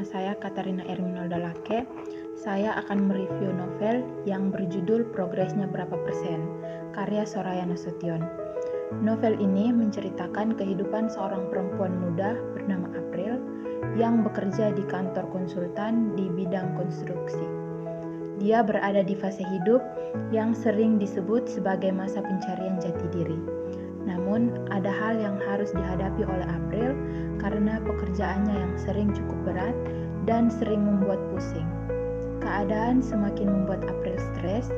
saya Katarina Erminolda Lake. Saya akan mereview novel yang berjudul Progresnya Berapa Persen, karya Soraya Nasution. Novel ini menceritakan kehidupan seorang perempuan muda bernama April yang bekerja di kantor konsultan di bidang konstruksi. Dia berada di fase hidup yang sering disebut sebagai masa pencarian jati diri. Namun, ada hal yang harus dihadapi oleh April karena pekerjaannya yang sering cukup berat dan sering membuat pusing. Keadaan semakin membuat April stres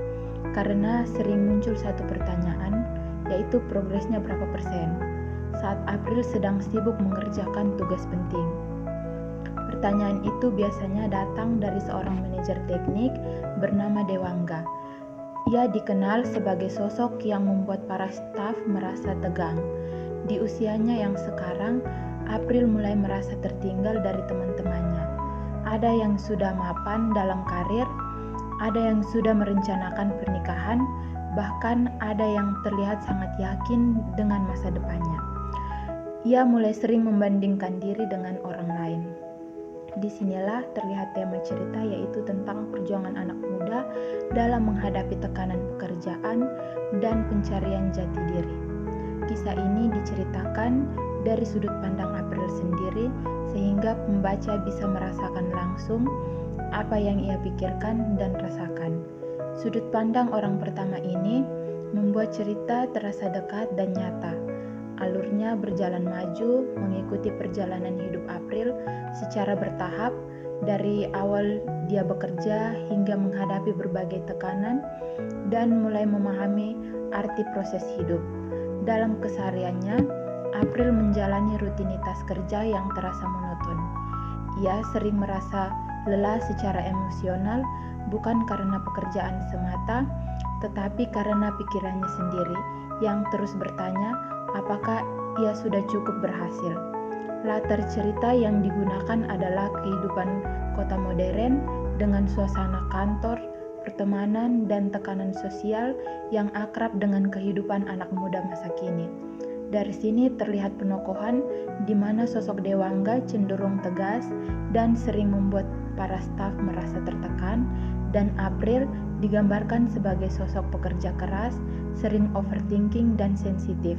karena sering muncul satu pertanyaan, yaitu progresnya berapa persen, saat April sedang sibuk mengerjakan tugas penting. Pertanyaan itu biasanya datang dari seorang manajer teknik bernama Dewangga. Ia dikenal sebagai sosok yang membuat para staf merasa tegang. Di usianya yang sekarang, April mulai merasa tertinggal dari teman-temannya. Ada yang sudah mapan dalam karir, ada yang sudah merencanakan pernikahan, bahkan ada yang terlihat sangat yakin dengan masa depannya. Ia mulai sering membandingkan diri dengan orang lain. Disinilah terlihat tema cerita, yaitu tentang perjuangan anak muda dalam menghadapi tekanan pekerjaan dan pencarian jati diri. Kisah ini diceritakan dari sudut pandang April sendiri, sehingga pembaca bisa merasakan langsung apa yang ia pikirkan dan rasakan. Sudut pandang orang pertama ini membuat cerita terasa dekat dan nyata. Alurnya berjalan maju, mengikuti perjalanan hidup April secara bertahap, dari awal dia bekerja hingga menghadapi berbagai tekanan dan mulai memahami arti proses hidup. Dalam kesehariannya, April menjalani rutinitas kerja yang terasa monoton. Ia sering merasa lelah secara emosional, bukan karena pekerjaan semata, tetapi karena pikirannya sendiri yang terus bertanya apakah ia sudah cukup berhasil. Latar cerita yang digunakan adalah kehidupan kota modern dengan suasana kantor, pertemanan, dan tekanan sosial yang akrab dengan kehidupan anak muda masa kini. Dari sini terlihat penokohan di mana sosok Dewangga cenderung tegas dan sering membuat para staf merasa tertekan, dan April digambarkan sebagai sosok pekerja keras, sering overthinking dan sensitif.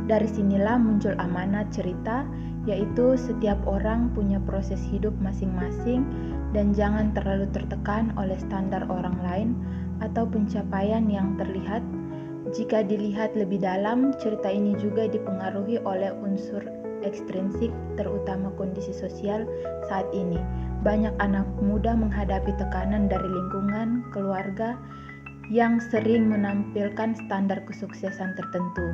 Dari sinilah muncul amanat cerita, yaitu setiap orang punya proses hidup masing-masing dan jangan terlalu tertekan oleh standar orang lain atau pencapaian yang terlihat. Jika dilihat lebih dalam, cerita ini juga dipengaruhi oleh unsur ekstrinsik, terutama kondisi sosial saat ini. Banyak anak muda menghadapi tekanan dari lingkungan, keluarga, yang sering menampilkan standar kesuksesan tertentu.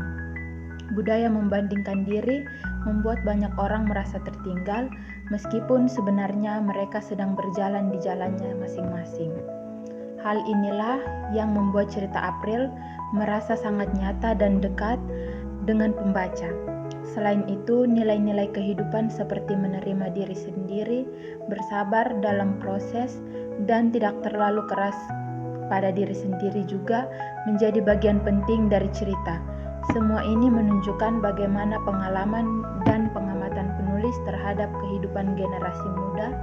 Budaya membandingkan diri membuat banyak orang merasa tertinggal, meskipun sebenarnya mereka sedang berjalan di jalannya masing-masing. Hal inilah yang membuat cerita April merasa sangat nyata dan dekat dengan pembaca. Selain itu, nilai-nilai kehidupan seperti menerima diri sendiri, bersabar dalam proses, dan tidak terlalu keras pada diri sendiri juga menjadi bagian penting dari cerita. Semua ini menunjukkan bagaimana pengalaman dan pengamatan penulis terhadap kehidupan generasi muda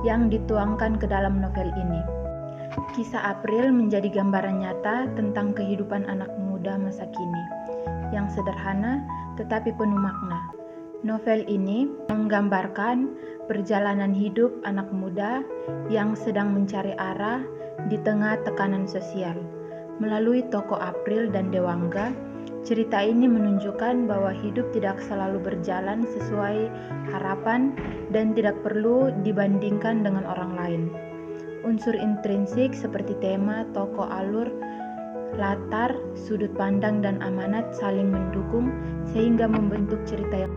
yang dituangkan ke dalam novel ini. Kisah April menjadi gambaran nyata tentang kehidupan anak muda masa kini, yang sederhana tetapi penuh makna. Novel ini menggambarkan perjalanan hidup anak muda yang sedang mencari arah di tengah tekanan sosial. Melalui tokoh April dan Dewangga, cerita ini menunjukkan bahwa hidup tidak selalu berjalan sesuai harapan dan tidak perlu dibandingkan dengan orang lain. Unsur intrinsik seperti tema, tokoh, alur, latar, sudut pandang, dan amanat saling mendukung sehingga membentuk cerita yang.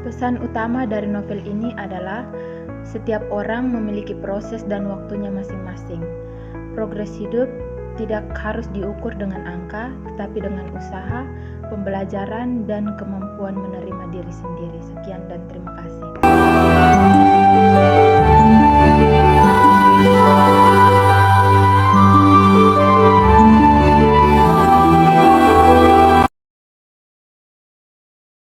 Pesan utama dari novel ini adalah setiap orang memiliki proses dan waktunya masing-masing. Progres hidup tidak harus diukur dengan angka, tetapi dengan usaha, pembelajaran, dan kemampuan menerima diri sendiri. Sekian dan terima kasih.